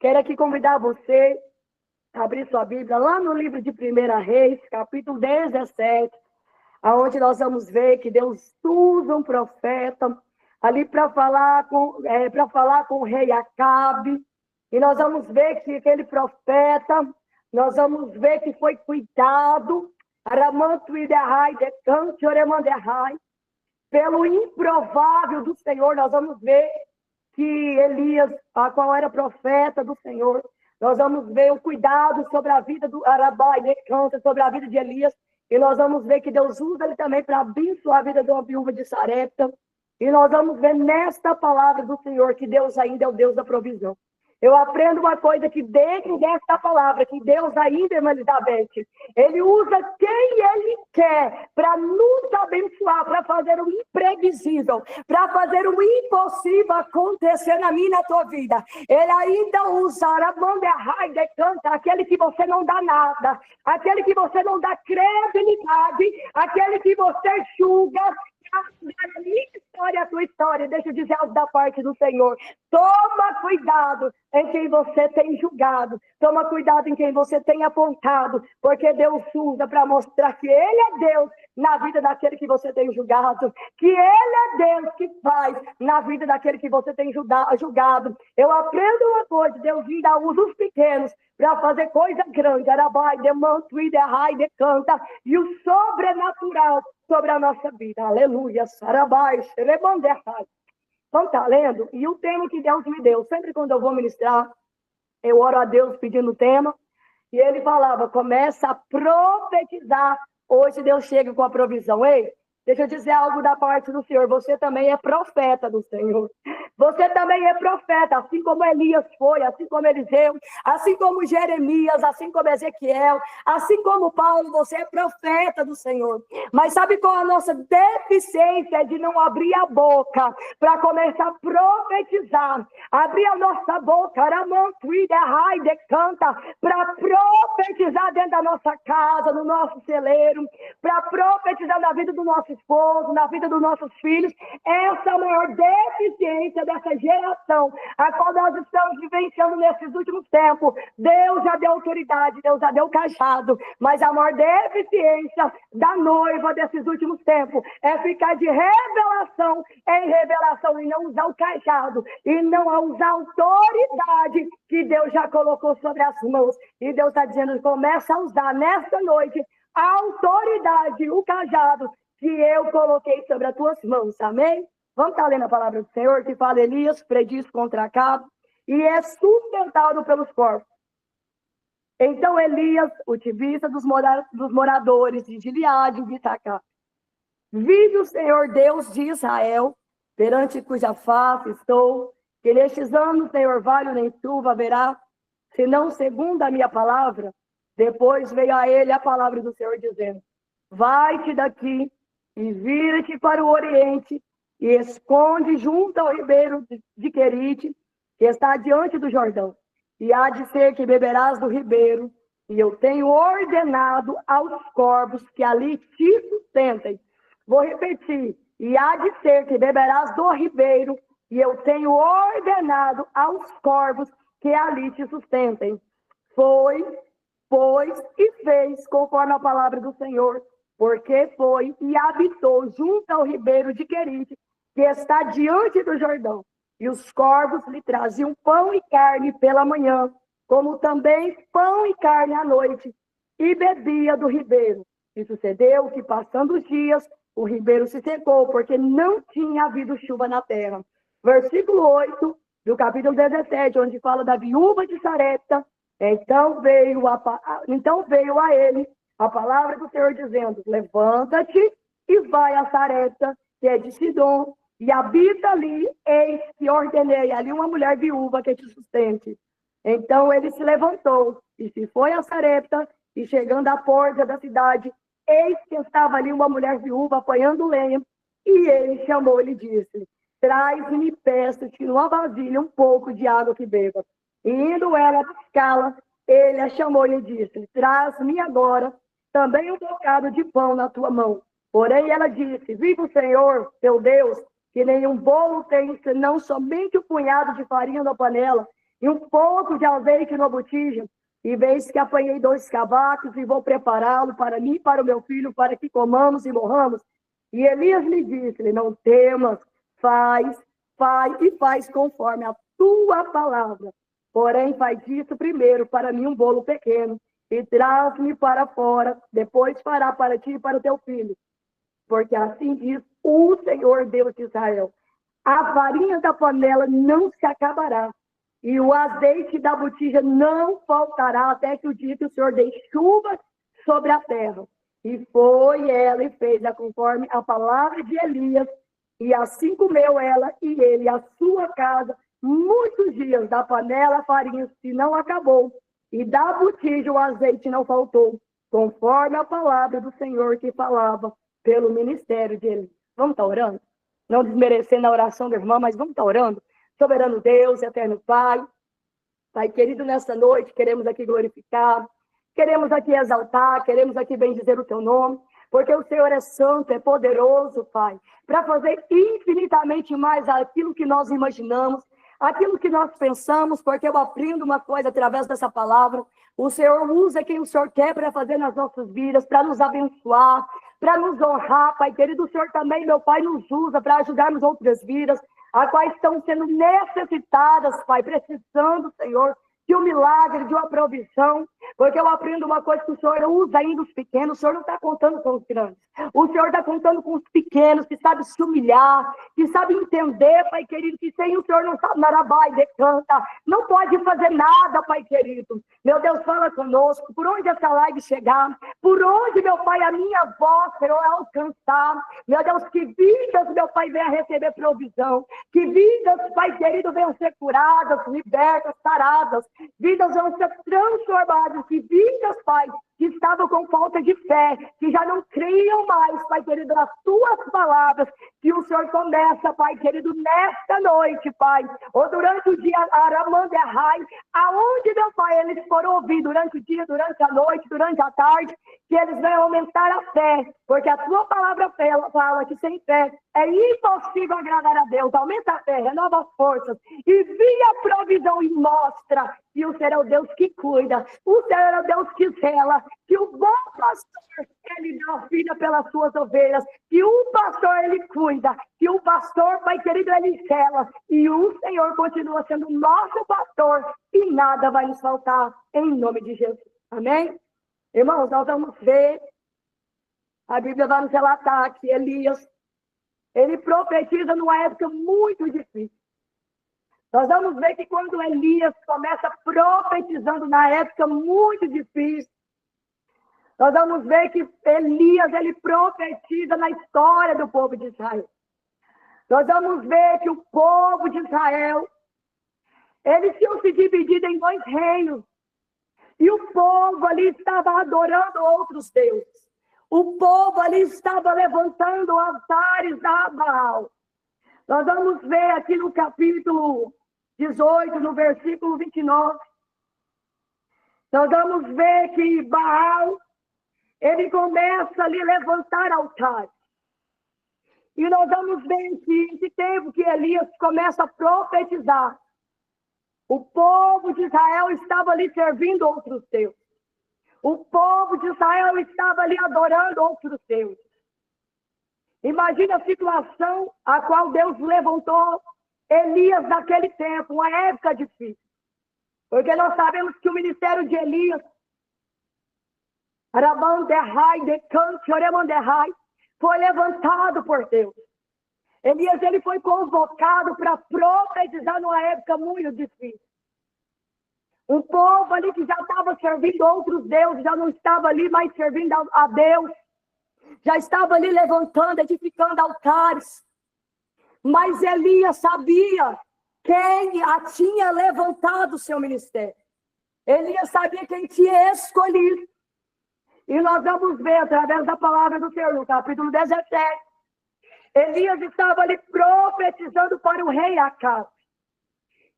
Quero aqui convidar você a abrir sua Bíblia lá no livro de 1 Reis, capítulo 17, aonde nós vamos ver que Deus usa um profeta ali para falar com o rei Acabe. E nós vamos ver que aquele profeta, nós vamos ver que foi cuidado, pelo improvável do Senhor. Nós vamos ver que Elias, a qual era profeta do Senhor, nós vamos ver o cuidado sobre a vida do Arabai, sobre a vida de Elias, e nós vamos ver que Deus usa ele também para abençoar a vida de uma viúva de Sarepta. E nós vamos ver nesta palavra do Senhor que Deus ainda é o Deus da provisão. Eu aprendo uma coisa que dentro desta palavra, que Deus ainda, irmã Elizabeth, Ele usa quem Ele quer para nos abençoar, para fazer o imprevisível, para fazer o impossível acontecer na minha e na tua vida. Ele ainda usa aquele que você não dá nada, aquele que você não dá credibilidade, aquele que você julga. A minha história, a tua história, deixa eu dizer algo da parte do Senhor. Toma cuidado em quem você tem julgado, toma cuidado em quem você tem apontado, porque Deus usa para mostrar que Ele é Deus na vida daquele que você tem julgado, que Ele é Deus que faz na vida daquele que você tem julgado. Eu aprendo uma coisa: Deus ainda usa os pequenos para fazer coisa grande, e o sobrenatural sobre a nossa vida. Aleluia. Sarabai, xerebandehai. Então, tá lendo? E o tema que Deus me deu, sempre quando eu vou ministrar, eu oro a Deus pedindo o tema, e ele falava: começa a profetizar. Hoje Deus chega com a provisão. Ei, deixa eu dizer algo da parte do Senhor. Você também é profeta do Senhor. Você também é profeta, assim como Elias foi, assim como Eliseu, assim como Jeremias, assim como Ezequiel, assim como Paulo. Você é profeta do Senhor. Mas sabe qual é a nossa deficiência? É de não abrir a boca para começar a profetizar. Abrir a nossa boca, para profetizar dentro da nossa casa, no nosso celeiro, para profetizar na vida do nosso esposo, na vida dos nossos filhos. Essa é a maior deficiência dessa geração, a qual nós estamos vivenciando nesses últimos tempos. Deus já deu autoridade, Deus já deu cajado, mas a maior deficiência da noiva desses últimos tempos é ficar de revelação em revelação e não usar o cajado, e não usar a autoridade que Deus já colocou sobre as mãos. E Deus está dizendo: começa a usar nesta noite a autoridade, o cajado que eu coloquei sobre as tuas mãos. Amém? Vamos estar lendo a palavra do Senhor, que fala: Elias prediz contra Acabe e é sustentado pelos corpos. Então Elias, o tivista dos moradores de Gileade, de Itacar: vive o Senhor Deus de Israel, perante cuja face estou, que nestes anos nem orvalho nem chuva haverá, senão segundo a minha palavra. Depois veio a ele a palavra do Senhor, dizendo: vai-te daqui e vira-te para o oriente, e esconde junto ao ribeiro de Querite, que está diante do Jordão. E há de ser que beberás do ribeiro, e eu tenho ordenado aos corvos que ali te sustentem. Vou repetir: e há de ser que beberás do ribeiro, e eu tenho ordenado aos corvos que ali te sustentem. Foi, pois, e fez conforme a palavra do Senhor, porque foi e habitou junto ao ribeiro de Querite, que está diante do Jordão. E os corvos lhe traziam pão e carne pela manhã, como também pão e carne à noite, e bebia do ribeiro. E sucedeu que, passando os dias, o ribeiro se secou, porque não tinha havido chuva na terra. Versículo 8 do capítulo 17, onde fala da viúva de Sarepta. Então veio a ele a palavra do Senhor, dizendo: levanta-te e vai a Sarepta, que é de Sidom, e habita ali, eis que ordenei ali uma mulher viúva que te sustente. Então ele se levantou e se foi a Sarepta, e chegando à porta da cidade, eis que estava ali uma mulher viúva apanhando lenha, e ele chamou e lhe disse: traz-me, peço-te, numa vasilha um pouco de água que beba. E indo ela buscá-la, ele a chamou e lhe disse: traz-me agora também um bocado de pão na tua mão. Porém ela disse: viva o Senhor, teu Deus, que nenhum bolo tem, senão somente um punhado de farinha na panela, e um pouco de azeite no botija, e veis que apanhei 2 cavacos e vou prepará-lo para mim e para o meu filho, para que comamos e morramos. E Elias lhe disse, não temas, faz conforme a tua palavra. Porém, faz isso primeiro para mim um bolo pequeno, e traz-me para fora, depois fará para ti e para o teu filho. Porque assim diz o Senhor Deus de Israel, a farinha da panela não se acabará, e o azeite da botija não faltará, até que o dia que o Senhor dê chuva sobre a terra. E foi ela e fez conforme a palavra de Elias, e assim comeu ela e ele, a sua casa, muitos dias. Da panela a farinha se não acabou, e da botija o azeite não faltou, conforme a palavra do Senhor que falava pelo ministério de Elias. Vamos estar orando? Não desmerecendo a oração da irmã, mas vamos estar orando. Soberano Deus, eterno Pai, Pai querido, nesta noite queremos aqui glorificar, queremos aqui exaltar, queremos aqui bendizer o teu nome, porque o Senhor é santo, é poderoso, Pai, para fazer infinitamente mais aquilo que nós imaginamos, aquilo que nós pensamos, porque eu aprendo uma coisa através dessa palavra. O Senhor usa quem o Senhor quer para fazer nas nossas vidas, para nos abençoar, para nos honrar, Pai querido. O Senhor também, meu Pai, nos usa para ajudarmos outras vidas, as quais estão sendo necessitadas, Pai, precisando, Senhor, de um milagre, de uma provisão, porque eu aprendo uma coisa, que o Senhor usa ainda os pequenos. O Senhor não está contando com os grandes, o Senhor está contando com os pequenos, que sabe se humilhar, que sabe entender, Pai querido, que sem o Senhor não sabe narabai, decanta, não pode fazer nada, Pai querido. Meu Deus, fala conosco, por onde essa live chegar, por onde, meu Pai, a minha voz, Senhor, alcançar, meu Deus, que vidas, meu Pai, venha receber provisão, que vidas, Pai querido, venham ser curadas, libertas, saradas, vidas vão ser transformadas, que vidas, Pai, que estavam com falta de fé, que já não criam mais, Pai querido, nas tuas palavras, que o Senhor começa, Pai querido, nesta noite, Pai, ou durante o dia, Aramanderrai, aonde, meu Pai, eles foram ouvir durante o dia, durante a noite, durante a tarde, que eles vão aumentar a fé, porque a tua palavra fala que sem fé é impossível agradar a Deus. Aumenta a fé, renova as forças, envia a provisão e mostra que o Senhor é o Deus que cuida, o Senhor é o Deus que zela, que o bom pastor, ele dá a vida pelas suas ovelhas, que o pastor, ele cuida, que o pastor, Pai querido, ele zela, e o Senhor continua sendo nosso pastor, e nada vai nos faltar, em nome de Jesus. Amém? Irmãos, nós vamos ver, a Bíblia vai nos relatar que Elias, ele profetiza numa época muito difícil. Nós vamos ver que quando Elias começa profetizando na época muito difícil, nós vamos ver que Elias, ele profetiza na história do povo de Israel. Nós vamos ver que o povo de Israel, eles tinham se dividido em 2 reinos. E o povo ali estava adorando outros deuses. O povo ali estava levantando altares a Baal. Nós vamos ver aqui no capítulo 18, no versículo 29. Nós vamos ver que Baal, ele começa ali a levantar altares. E nós vamos ver que esse tempo que Elias começa a profetizar, o povo de Israel estava ali servindo outros deuses. O povo de Israel estava ali adorando outros deuses. Imagina a situação a qual Deus levantou Elias naquele tempo, uma época difícil. Porque nós sabemos que o ministério de Elias, foi levantado por Deus. Elias, ele foi convocado para profetizar numa época muito difícil. Um povo ali que já estava servindo outros deuses, já não estava ali mais servindo a Deus. Já estava ali levantando, edificando altares. Mas Elias sabia quem a tinha levantado o seu ministério. Elias sabia quem tinha escolhido. E nós vamos ver através da palavra do Senhor, no capítulo 17. Elias estava ali profetizando para o rei Acabe.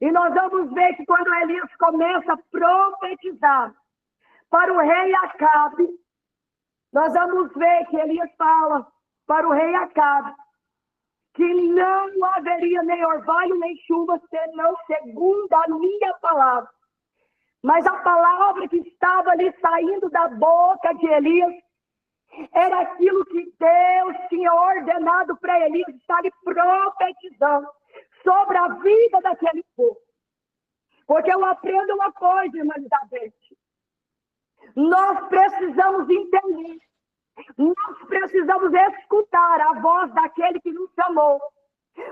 E nós vamos ver que quando Elias começa a profetizar para o rei Acabe, nós vamos ver que Elias fala para o rei Acabe que não haveria nem orvalho nem chuva, senão segundo a minha palavra. Mas a palavra que estava ali saindo da boca de Elias era aquilo que Deus tinha ordenado para Elias estar profetizando sobre a vida daquele povo. Porque eu aprendo uma coisa, irmã Elizabeth. Nós precisamos entender, nós precisamos escutar a voz daquele que nos chamou.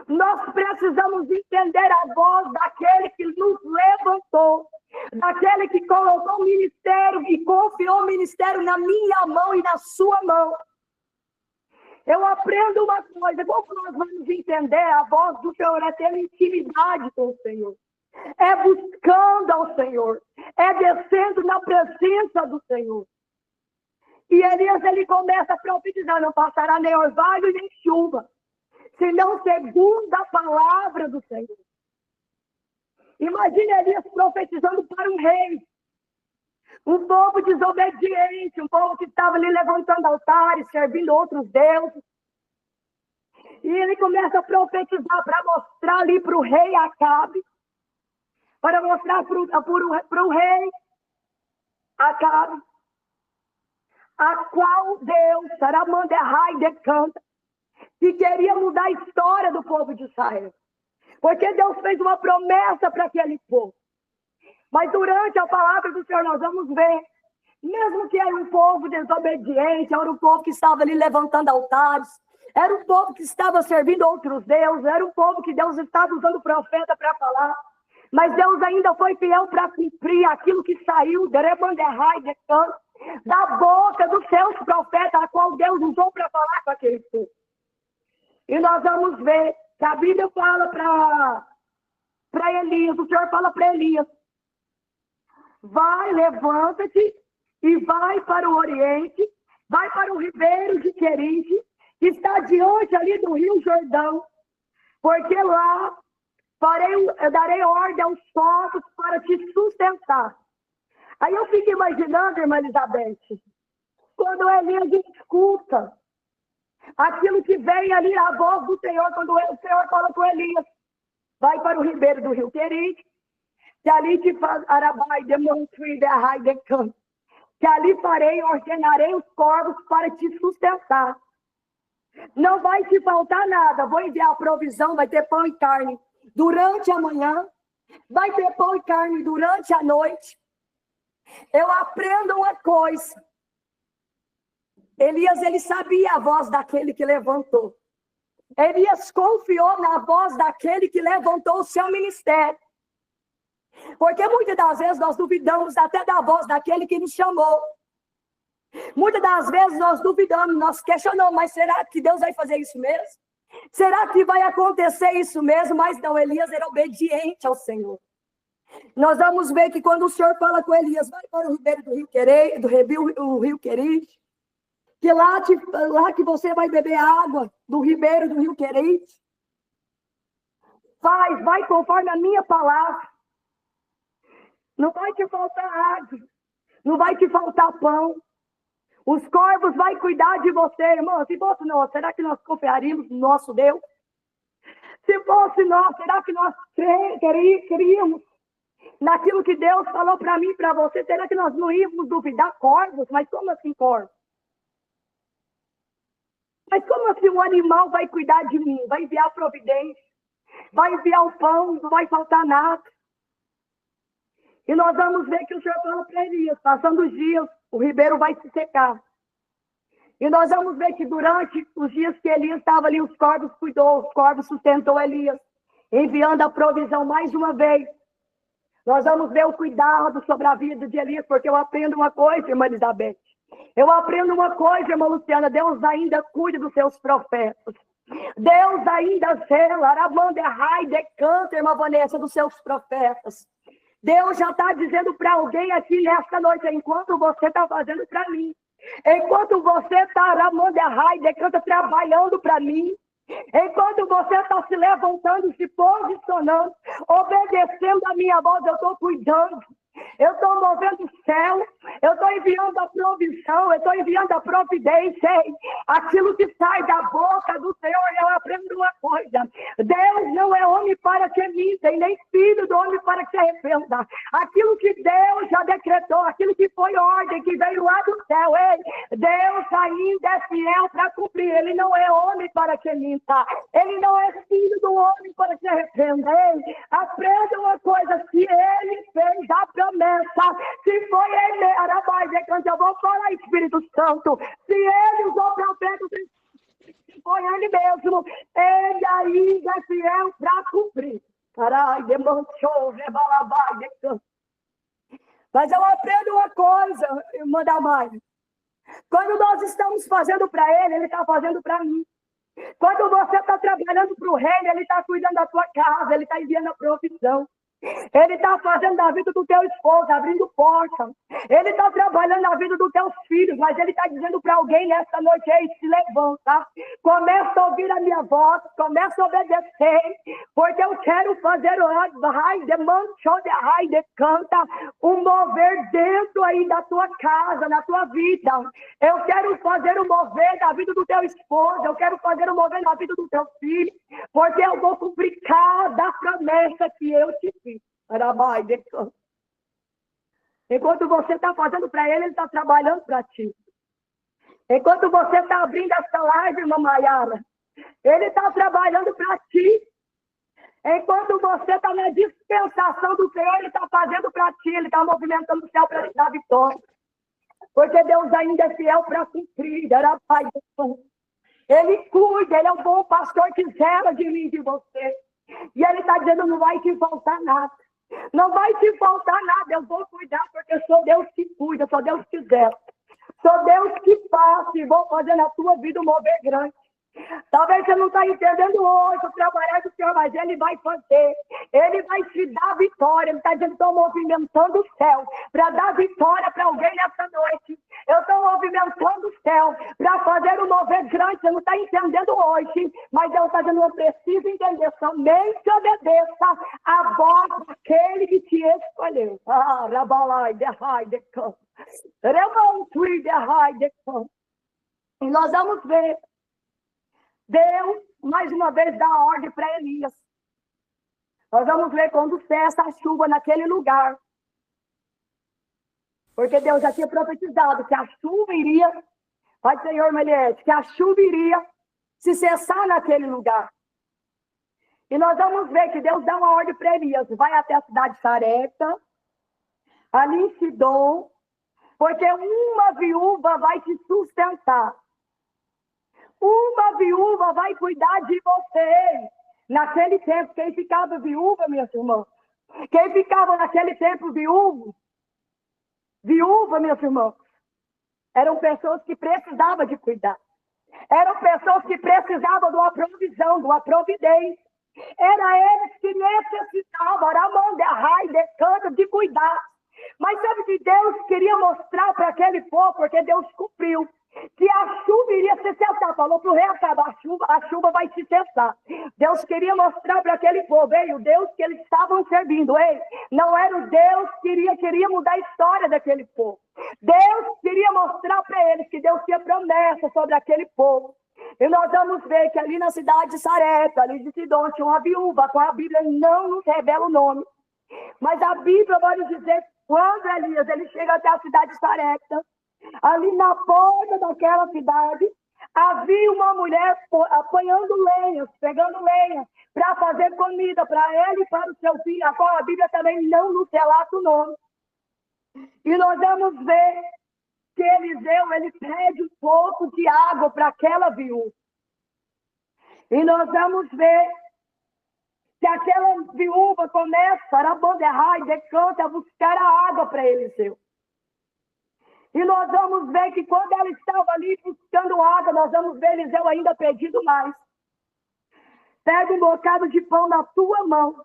Nós precisamos entender a voz daquele que nos levantou, daquele que colocou o ministério e confiou o ministério na minha mão e na sua mão. Eu aprendo uma coisa, como nós vamos entender a voz do Senhor? É ter intimidade com o Senhor, é buscando ao Senhor, é descendo na presença do Senhor. E Elias, ele começa a profetizar, não passará nem orvalho nem chuva, senão segundo a palavra do Senhor. Imagine Elias profetizando para um rei, um povo desobediente, um povo que estava ali levantando altares, servindo outros deuses. E ele começa a profetizar para mostrar ali para o rei Acabe, para mostrar para o rei Acabe, a qual Deus, Saramandehai decanta, que queria mudar a história do povo de Israel. Porque Deus fez uma promessa para aquele povo. Mas durante a palavra do Senhor nós vamos ver, mesmo que era um povo desobediente, era um povo que estava ali levantando altares, era um povo que estava servindo outros deuses, era um povo que Deus estava usando o profeta para falar. Mas Deus ainda foi fiel para cumprir aquilo que saiu da boca dos seus profetas, a qual Deus usou para falar com aquele povo. E nós vamos ver que a Bíblia fala para Elias, o Senhor fala para Elias: vai, levanta-te e vai para o Oriente, vai para o ribeiro de Querite, que está diante ali do Rio Jordão, porque lá eu darei ordem aos povos para te sustentar. Aí eu fico imaginando, irmã Elizabeth, quando Elias escuta aquilo que vem ali, a voz do Senhor, quando o Senhor fala com Elias: vai para o ribeiro do Rio Querite, que ali te faz Arabai, Demontri, Derrai, Decan, que ali ordenarei os corvos para te sustentar. Não vai te faltar nada, vou enviar a provisão, vai ter pão e carne durante a manhã, vai ter pão e carne durante a noite. Eu aprendo uma coisa. Elias, ele sabia a voz daquele que levantou. Elias confiou na voz daquele que levantou o seu ministério. Porque muitas das vezes nós duvidamos até da voz daquele que nos chamou. Muitas das vezes nós duvidamos, nós questionamos, mas será que Deus vai fazer isso mesmo? Será que vai acontecer isso mesmo? Mas não, Elias era obediente ao Senhor. Nós vamos ver que quando o Senhor fala com Elias: vai para o ribeiro do Rio Querite, o Rio Querite, que lá que você vai beber água do ribeiro do Rio Querite. Vai conforme a minha palavra. Não vai te faltar água, não vai te faltar pão. Os corvos vão cuidar de você, irmão. Se fosse nós, será que nós confiaríamos no nosso Deus? Se fosse nós, será que nós queríamos naquilo que Deus falou para mim e para você? Será que nós não íamos duvidar? Corvos? Mas como assim corvos? Mas como assim um animal vai cuidar de mim? Vai enviar providência, vai enviar o pão, não vai faltar nada. E nós vamos ver que o Senhor fala para Elias: passando os dias, o ribeiro vai se secar. E nós vamos ver que durante os dias que Elias estava ali, os corvos cuidou, os corvos sustentou Elias, enviando a provisão mais uma vez. Nós vamos ver o cuidado sobre a vida de Elias, porque eu aprendo uma coisa, irmã Elizabeth. Eu aprendo uma coisa, irmã Luciana: Deus ainda cuida dos seus profetas. Deus ainda zela, Aramanderrai, decanta, irmã Vanessa, dos seus profetas. Deus já está dizendo para alguém aqui nesta noite: enquanto você está fazendo para mim, enquanto você está, Aramanderrai, decanta, trabalhando para mim, enquanto você está se levantando, se posicionando, obedecendo a minha voz, eu estou cuidando. Eu estou movendo o céu, Eu estou enviando a provisão, eu estou enviando a providência. Aquilo que sai da boca do Senhor, eu aprendo uma coisa. Deus não é homem para que minta, e nem filho do homem para que se arrependa. Aquilo que Deus já decretou, aquilo que foi ordem, que veio lá do céu, Deus ainda é fiel para cumprir. Ele não é homem para que minta. Ele não é filho do homem para que se arrependa. Aprenda uma coisa, se ele fez a promessa, se foi ele, eu vou falar, Espírito Santo, se ele usou profetas, se foi ele mesmo, ele ainda é fiel para cumprir. Mas eu aprendo uma coisa, irmã Damares. Quando nós estamos fazendo para ele está fazendo para mim. Quando você está trabalhando para o reino, ele está cuidando da tua casa, ele está enviando a provisão. Ele está fazendo na vida do teu esposo, abrindo porta. Ele está trabalhando na vida dos teus filhos, mas ele está dizendo para alguém nessa noite, se levanta, começa a ouvir a minha voz, começa a obedecer, porque eu quero fazer canta um mover dentro aí da tua casa, na tua vida. Eu quero fazer um mover na vida do teu esposo, eu quero fazer um mover na vida do teu filho, porque eu vou cumprir cada promessa que eu te fiz. Enquanto você está fazendo para ele está trabalhando para ti. Enquanto você está abrindo essa live, irmã Maiara, ele está trabalhando para ti. Enquanto você está na dispensação do Senhor, ele está fazendo para ti, ele está movimentando o céu para te dar vitória. Porque Deus ainda é fiel para cumprir. Ele cuida, ele é um bom pastor que zela de mim e de você. E ele está dizendo, não vai te faltar nada. Não vai te faltar nada, eu vou cuidar, porque eu sou Deus que cuida, sou Deus que zela. Sou Deus que passa e vou fazer na tua vida um mover grande. Talvez você não está entendendo hoje o trabalho do Senhor, mas Ele vai fazer. Ele vai te dar vitória. Ele está dizendo, estou movimentando o céu para dar vitória para alguém nessa noite. Eu estou movimentando o céu para fazer um mover grande. Você não está entendendo hoje, mas Deus está dizendo, eu preciso entender. Somente obedeça a voz daquele que te escolheu. E nós vamos ver Deus, mais uma vez, dá ordem para Elias. Nós vamos ver quando cessa a chuva naquele lugar. Porque Deus já tinha profetizado que a chuva iria, Pai Senhor Meliette, que a chuva iria se cessar naquele lugar. E nós vamos ver que Deus dá uma ordem para Elias. Vai até a cidade de Sarepta, ali em Sidom, porque uma viúva vai te sustentar. Uma viúva vai cuidar de você. Naquele tempo, quem ficava viúva, minhas irmãs? Quem ficava naquele tempo viúva, meus irmãos, eram pessoas que precisavam de cuidar. Eram pessoas que precisavam de uma provisão, de uma providência. Era eles que necessitavam, de cuidar. Mas sabe que Deus queria mostrar para aquele povo, porque Deus cumpriu, que a chuva iria se cessar. Falou para o rei acabar, a chuva vai se cessar. Deus queria mostrar para aquele povo, o Deus que eles estavam servindo, não era o Deus que queria mudar a história daquele povo. Deus queria mostrar para eles que Deus tinha promessa sobre aquele povo. E nós vamos ver que ali na cidade de Sarepta, ali de Sidom, tinha uma viúva, com a Bíblia não nos revela o nome. Mas a Bíblia vai nos dizer, quando Elias ele chega até a cidade de Sarepta, ali na porta daquela cidade, havia uma mulher apanhando lenhas, pegando lenha, para fazer comida para ele e para o seu filho, a qual a Bíblia também não nos relata o nome. E nós vamos ver que Eliseu, ele pede um pouco de água para aquela viúva. E nós vamos ver que aquela viúva começa a buscar a água para Eliseu. E nós vamos ver que quando ela estava ali buscando água, nós vamos ver Eliseu ainda pedindo mais. Pega um bocado de pão na tua mão.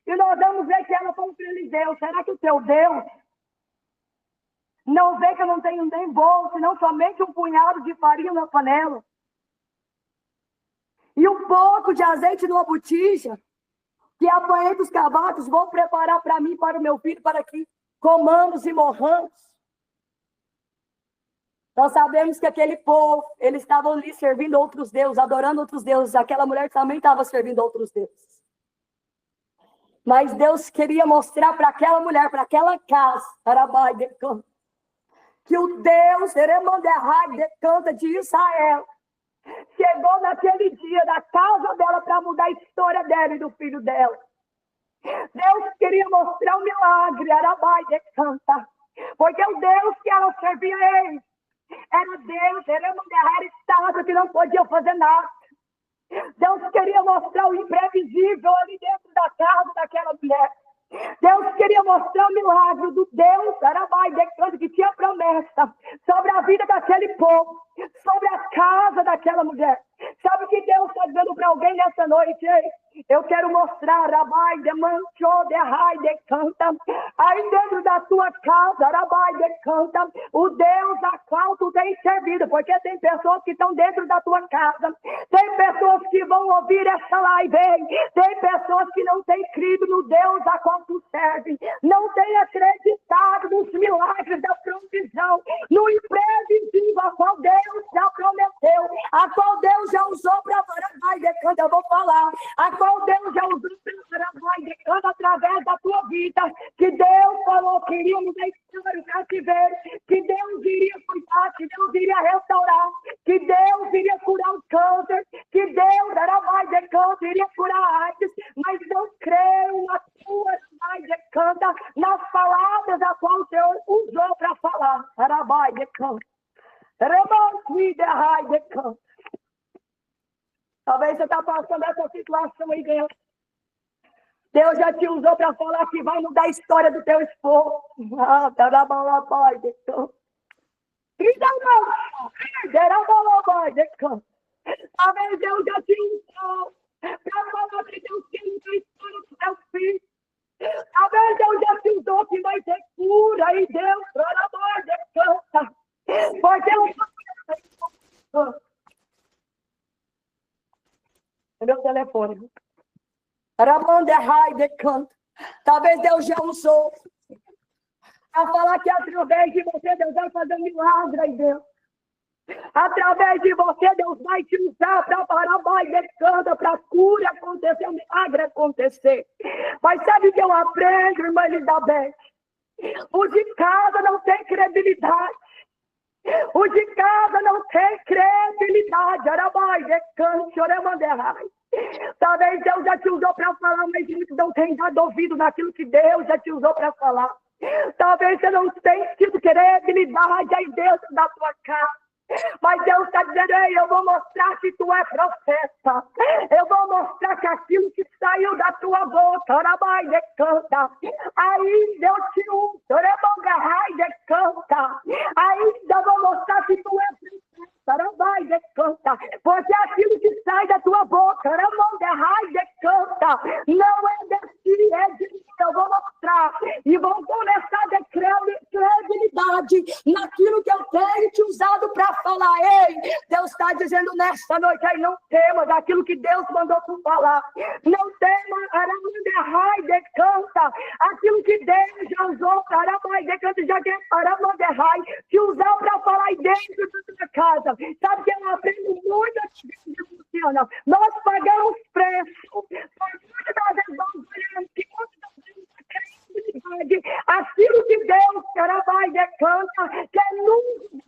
E nós vamos ver que ela falou para Eliseu, será que o teu Deus não vê que eu não tenho nem bolsa, não somente um punhado de farinha na panela? E um pouco de azeite numa botija, que apanhei dos cavalos, vou preparar para mim, para o meu filho, para que comamos e morramos. Nós sabemos que aquele povo, eles estavam ali servindo outros deuses, adorando outros deuses. Aquela mulher também estava servindo outros deuses. Mas Deus queria mostrar para aquela mulher, para aquela casa, que o Deus de Israel chegou naquele dia da casa dela para mudar a história dela e do filho dela. Deus queria mostrar um milagre, porque o Deus que ela servia era Deus, era estado que não podia fazer nada. Deus queria mostrar o imprevisível ali dentro da casa daquela mulher. Deus queria mostrar o milagre do Deus que tinha promessa sobre a vida daquele povo, sobre a casa daquela mulher. Sabe o que Deus está dizendo para alguém nessa noite? Eu quero mostrar, aí dentro da tua casa, o Deus a qual tu tens servido, porque tem pessoas que estão dentro da tua casa, tem pessoas que vão ouvir essa live, tem pessoas que não têm crido no Deus a qual tu serve, não têm acreditado nos milagres da provisão, no imprevisível a qual Deus já prometeu, a qual Deus já usou para eu vou falar, a qual Deus já usou para através da tua vida, que Deus falou que iria mudar a história, o cativeiro, que Deus iria cuidar, que Deus iria restaurar, que Deus iria curar o câncer, que Deus era mais de câncer, iria curar a AIDS, mas não creio na tua mais de canta, nas palavras a qual o Senhor usou para falar. Era mais de canta. Talvez você está passando essa situação aí, Deus já te usou para falar que vai mudar a história do teu esposo. Talvez Deus já te usou para falar que Deus quer mudar a história do teu filho. Talvez Deus já te usou que vai ter cura e Deus, porque é meu telefone. Talvez Deus já usou a falar que através de você Deus vai fazer um milagre aí, Deus. Através de você Deus vai te usar para para cura acontecer, um milagre acontecer. Mas sabe o que eu aprendo, irmã Elizabeth? O de casa não tem credibilidade. O de casa não tem credibilidade. Talvez Deus já te usou para falar, mas muitos não têm dado ouvido naquilo que Deus já te usou para falar. Talvez você não tenha tido credibilidade aí dentro da tua casa. Mas Deus está dizendo, ei, eu vou mostrar que tu é profeta. Eu vou mostrar que aquilo que saiu da tua boca, canta. Ainda eu te uso, canta. Ainda vou mostrar que tu é profeta. Porque aquilo que sai da tua boca, canta. Não é de ti, é de mim. Eu vou mostrar. E vou começar a ter credibilidade naquilo que eu tenho te usado para falar. Ei, Deus está dizendo nesta noite aí, não temas aquilo que Deus mandou tu falar. Não temas, canta. Aquilo que Deus já usou para canta, já que te usar para falar aí dentro da tua casa. Sabe que eu aprendo muito aqui, Luciana. Nós pagamos preço. Por muito das vezes nós olhamos que aquilo que Deus canta, que é nunca.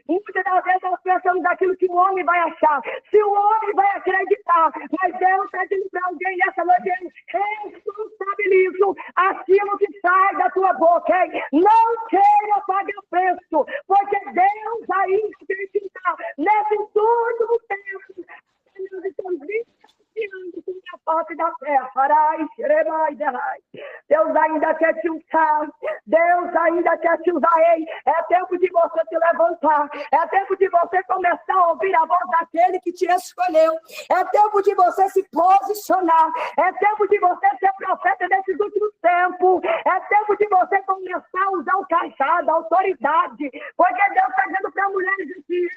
Muitas das vezes nós pensamos daquilo que o homem vai achar, se o homem vai acreditar, mas Deus está dizendo para alguém nessa noite, responsabilizo aquilo que sai da tua boca, hein? Não queira pagar preço, porque Deus ainda acredita nesse último tempo, nós estamos sobre a face da terra. Deus ainda quer te usar. Deus ainda quer te usar. Ei, é tempo de você se levantar. É tempo de você começar a ouvir a voz daquele que te escolheu. É tempo de você se posicionar. É tempo de você ser profeta nesses últimos tempos. É tempo de você começar a usar o cajado, a autoridade. Porque Deus está dizendo para mulheres assim,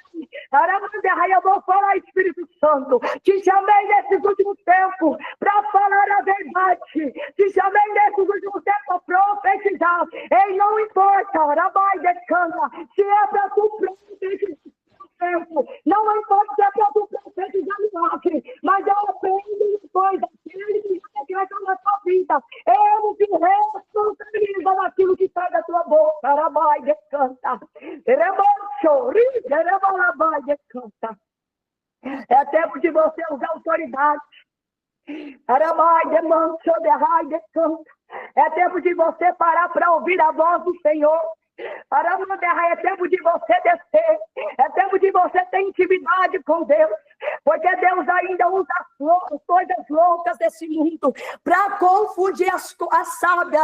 eu vou falar, Espírito Santo, te chamei nesses últimos tempos para falar a verdade. Te chamei nesses últimos tempos para profetizar. Ei, não importa, Rabai decanta, se é para tu profetizar tempo, não importa se é para tu profetizar milagre, mas eu aprendo depois daquele que decreta na tua vida. Eu me responsabilizo daquilo que sai da tua boca, Rabai decanta. Rabai decanta. É tempo de você usar autoridade. É tempo de você parar para ouvir a voz do Senhor. É tempo de você descer. É tempo de você ter intimidade com Deus. Porque Deus ainda usa as coisas loucas desse mundo para confundir as sábias.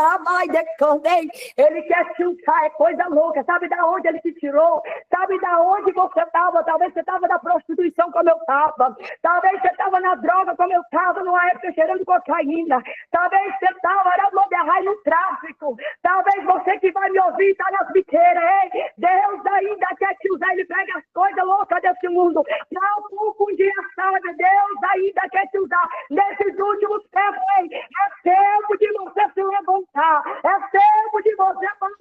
Ele quer te usar, é coisa louca. Sabe da onde ele te tirou? Sabe da onde você estava? Talvez você estava na prostituição como eu estava. Talvez você estava na droga como eu estava, numa época cheirando cocaína. Talvez você estava no tráfico. Talvez você que vai me ouvir está nas biqueiras. Ei, Deus ainda quer te usar. Ele pega as coisas loucas desse mundo para confundir a sábia. Deus ainda quer te usar nesses últimos tempos. Ei, é tempo de você se levantar. É tempo de você falar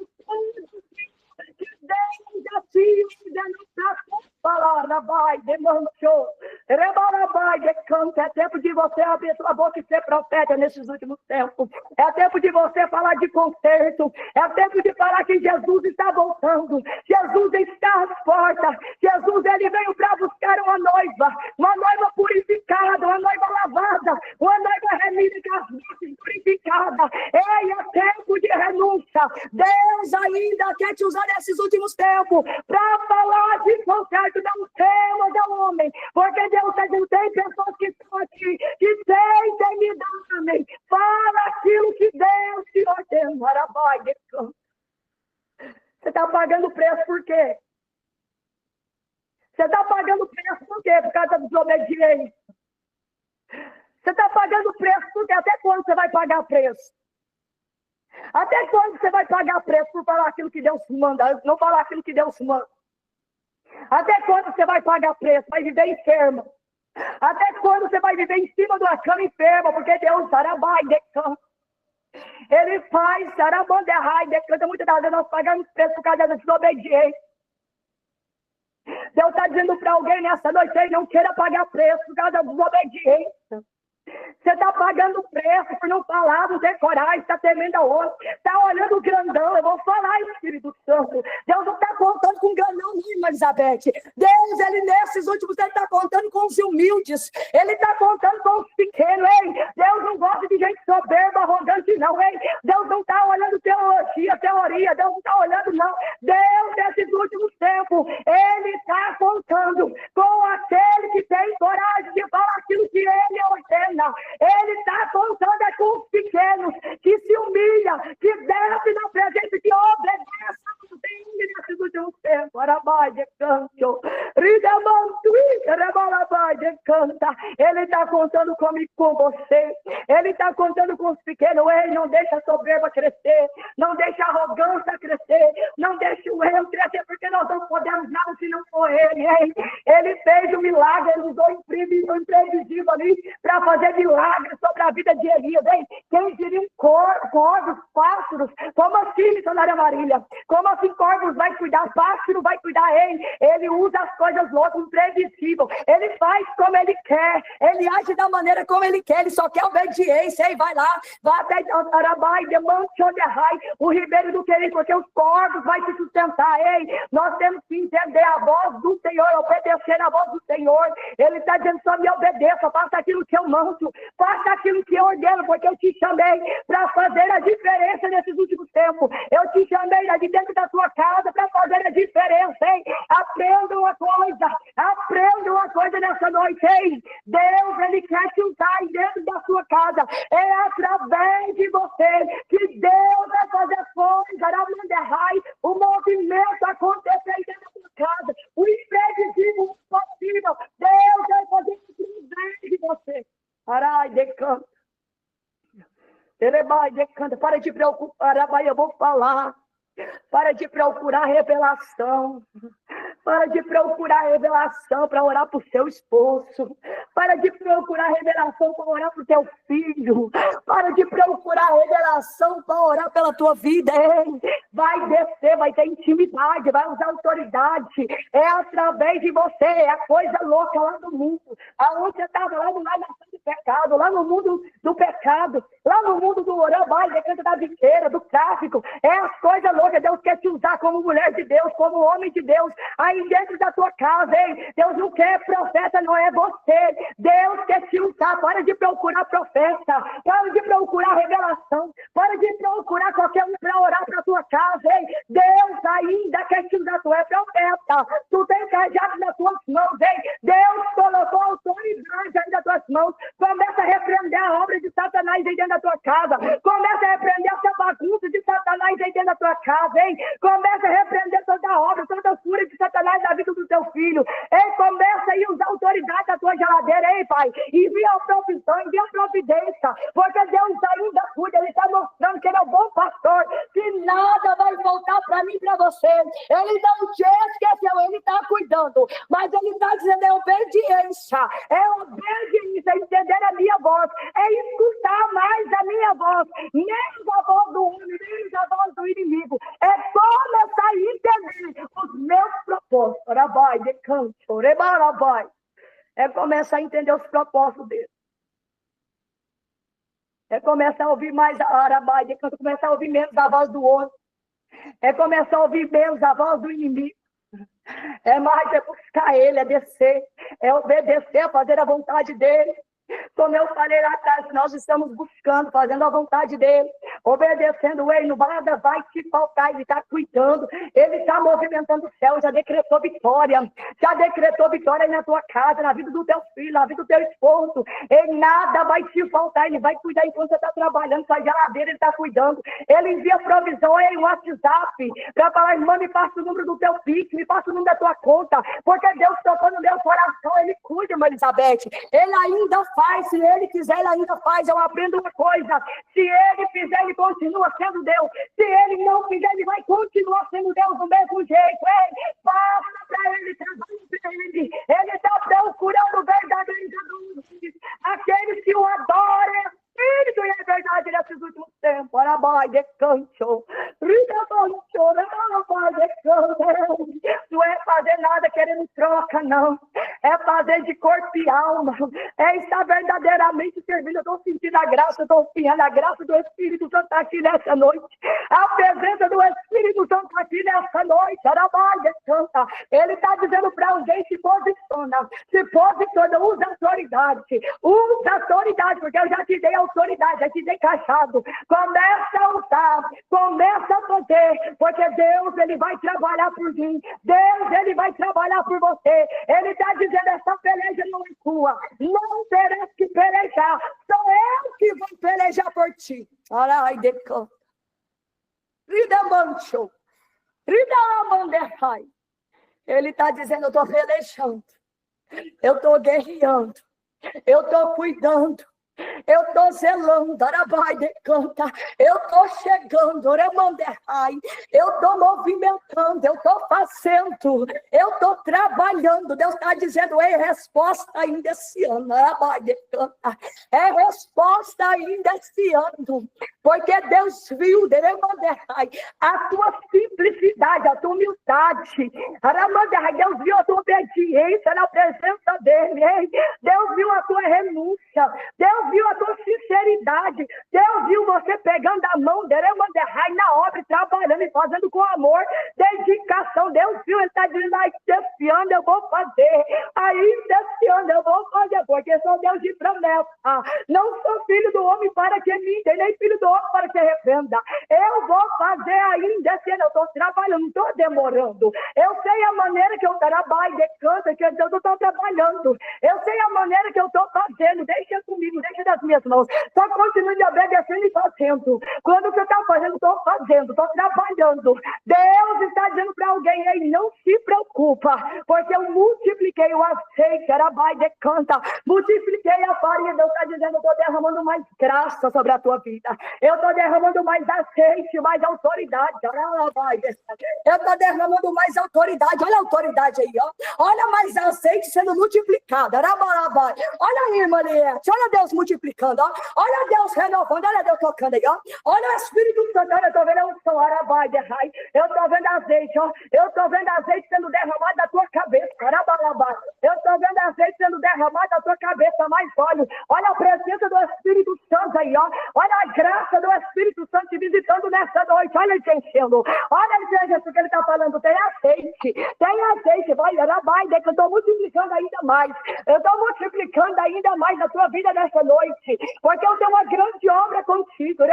que Deus assim ainda não está com palavra. Vai, demanchou. Rebarabai, decanta. É tempo de você abrir a sua boca e ser profeta nesses últimos tempos. É tempo de você falar de conserto. É tempo de falar que Jesus está voltando. Jesus está às portas. Jesus, ele veio para buscar uma noiva purificada, uma noiva lavada, uma noiva remida com as vestes purificadas. Ei, é tempo de renúncia. Deus ainda quer te usar nesses últimos tempos para falar de conserto. Não temas ao homem, porque Deus está dizendo, tem pessoas que estão aqui, que têm intimidade, amém. Fala aquilo que Deus te ordena. Você está pagando preço por quê? Você está pagando preço por quê? Por causa da desobediência. Você está pagando preço por quê? Até quando você vai pagar preço? Até quando você vai pagar preço por falar aquilo que Deus manda, não falar aquilo que Deus manda? Até quando você vai pagar preço? Vai viver enferma? Até quando você vai viver em cima de uma cama enferma? Porque Deus, ele faz, muitas das vezes nós pagamos preço por causa da desobediência. Deus está dizendo para alguém nessa noite, ele não queira pagar preço por causa da desobediência. Você está pagando preço por não falar, não ter coragem, está temendo a outra, está olhando o grandão. Eu vou falar, Espírito Santo. Deus não está contando com grandão, não, Elizabeth. Deus, ele nesses últimos tempos está contando com os humildes. Ele está contando com os pequenos. Ei, Deus não gosta de gente soberba, arrogante, não. Ei, Deus não está olhando teoria. Deus não está olhando, não. Deus, nesses últimos tempos, ele está contando com aquele que tem coragem de falar aquilo que ele ordena. Ele está contando com os pequenos que se humilham, que desce na presença, que obedece nesses últimos tempos. Ele está contando comigo, com você. Ele está contando com os pequenos. Ei, não deixa a soberba crescer, não deixa a arrogância crescer, não deixa o erro crescer, porque nós não podemos nada se não for ele. Ei, ele fez um milagre, ele usou o imprevisível ali para fazer milagre sobre a vida de Elias. Hein? Quem diria corvos, pássaros? Como assim, missionária Marília? Como assim corvos vai cuidar, pássaro vai cuidar? Ele usa as coisas loucas, imprevisível. Ele faz como ele quer, ele age da maneira como ele quer, ele só quer obediência. Vai lá, vai até Arabai, o ribeiro do querido, porque os corvos vai te sustentar. Nós temos que entender a voz do Senhor, obedecer a voz do Senhor. Ele está dizendo, só me obedeça, faça aquilo que eu mando, faça aquilo que eu ordeno, porque eu te chamei para fazer a diferença nesses últimos tempos. Eu te chamei de dentro da sua casa para fazer a diferença. Aprenda uma coisa nessa noite. Deus, ele quer te usar dentro da sua casa. É através de você que Deus vai fazer coisas, o movimento acontecer dentro da sua casa, o imprevisível, o impossível. Deus vai fazer através de você. Arai, decanta. Erebai, decanta. Para de preocupar, Arabai, eu vou falar. Para de procurar revelação. Para de procurar revelação para orar para o seu esposo. Para de procurar revelação para orar para o teu filho. Para de procurar revelação para orar pela tua vida. Vai descer, vai ter intimidade, vai usar autoridade. É através de você, é a coisa louca lá do mundo. Aonde você estava lá no nação do pecado, lá no mundo do pecado, lá no mundo do orambai, decreto da biqueira, do tráfico. É as coisas loucas. Deus quer te usar como mulher de Deus, como homem de Deus, aí dentro da tua casa, hein? Deus não quer profeta, não é você. Deus quer te usar. Para de procurar profeta, para de procurar revelação, para de procurar qualquer um para orar para a tua casa, hein? Deus ainda quer te usar. Tu é profeta, tu tem cajado nas tuas mãos, hein? Deus colocou autoridade aí nas tuas mãos. Começa a repreender a obra de Satanás aí dentro da tua casa. Começa a repreender essa bagunça de Satanás aí dentro da tua casa, hein? Começa a repreender toda a obra, toda a fúria de Satanás na vida do teu filho. Ei, começa aí a usar a autoridade da tua geladeira, hein, pai? Envia a profissão, envia a providência, porque Deus ainda cuida. Ele está mostrando que ele é um bom pastor, que nada vai voltar para mim e para você. Ele não te esqueceu, ele está cuidando, mas ele está dizendo é obediência, entender a minha voz, é escutar mais a minha voz, menos a voz do homem, menos a voz do inimigo. É começar a entender os meus propósitos. Arabai, decanto, rebarabai. É começar a entender os propósitos dele. É começar a ouvir mais a arabai, decanto, começar a ouvir menos a voz do homem. É começar a ouvir menos a voz do inimigo. É mais, é buscar ele, é descer, é obedecer, é fazer a vontade dele. Como eu falei lá atrás, nós estamos buscando, fazendo a vontade dele, obedecendo ele, nada vai te faltar, ele está cuidando, ele está movimentando o céu, já decretou vitória aí na tua casa, na vida do teu filho, na vida do teu esposo, e nada vai te faltar, ele vai cuidar enquanto você está trabalhando, sua geladeira ele está cuidando, ele envia provisão aí no WhatsApp, para falar, irmã, me passa o número do teu Pix, me passa o número da tua conta, porque Deus tocou no meu coração, ele cuida, irmã Elizabeth, ele ainda faz, se ele quiser, ele ainda faz. Eu aprendo uma coisa: se ele fizer, ele continua sendo Deus. Se ele não fizer, ele vai continuar sendo Deus do mesmo jeito. Ei, passa para ele, trabalha para ele. Ele está procurando verdadeiramente aqueles que o adoram. Espírito e a verdade nesses últimos tempos. Arabai, decanto. Não é fazer nada querendo troca, não. É fazer de corpo e alma. É estar verdadeiramente servindo. Eu estou sentindo a graça, estou sentindo a graça do Espírito Santo aqui nessa noite. A presença do Espírito Santo aqui nessa noite. Arabai, decanta. Ele está dizendo para alguém: se posiciona, usa autoridade. Usa autoridade, porque eu já te dei autoridade, já te dei cachado. Começa a usar, começa a fazer, porque Deus, ele vai trabalhar por mim. Deus, ele vai trabalhar por você. Ele está dizendo: essa peleja não é tua, não terás que pelejar, sou eu que vou pelejar por ti. Ai, decanta. Rida mancho, rida manderrai. Ele está dizendo: eu estou pelejando, eu estou guerreando, eu estou cuidando, eu estou zelando, arabai, decanta, eu estou chegando, oremanderrai, eu estou movimentando, eu estou fazendo, eu estou trabalhando. Deus está dizendo: é resposta ainda esse ano, arabai, decanta, é resposta ainda esse ano, porque Deus viu, oremanderrai, a tua simplicidade, a tua humildade, aramanderrai, Deus viu a tua obediência na presença dele, hein? Deus viu a tua renúncia, Deus viu a tua sinceridade, Deus viu você pegando a mão dele, na obra, trabalhando e fazendo com amor, dedicação. Deus viu, ele está dizendo: esse ano eu vou fazer, ainda esse ano eu vou fazer, porque sou Deus de promessa, não sou filho do homem para que minta, nem filho do homem para que repreenda. Eu vou fazer ainda esse ano, eu estou trabalhando, não estou demorando. Eu sei a maneira que eu trabalho, decanta, que eu estou trabalhando, eu sei a maneira que eu estou fazendo. Deixa comigo, deixa das minhas mãos, só continue obedecendo e fazendo. Quando você está fazendo, estou fazendo, estou trabalhando. Deus está dizendo para alguém aí: não se preocupa, porque eu multipliquei o azeite, arabai, decanta, multipliquei a farinha. Deus está dizendo: eu estou derramando mais graça sobre a tua vida, eu estou derramando mais azeite, mais autoridade, arabai, Eu estou derramando mais autoridade. Olha a autoridade aí, ó. Olha mais azeite sendo multiplicado. Olha aí, irmã Liette. Olha Deus multiplicando, ó. Olha Deus renovando. Olha Deus tocando aí, ó. Olha o Espírito Santo. Olha, eu estou vendo a unção. Eu estou vendo azeite, ó. Eu estou vendo azeite sendo derramado da tua cabeça. Eu estou vendo azeite sendo derramado da tua cabeça. Mais óleo. Olha a presença do Espírito Santo aí, ó. Olha a graça do Espírito Santo te visitando nessa noite. Olha ele te enchendo. Olha ele te enchendo, que ele está falando. Tem azeite. Vai, que eu estou multiplicando ainda mais. Eu estou multiplicando ainda mais a tua vida nessa noite. Porque eu tenho uma grande obra contigo.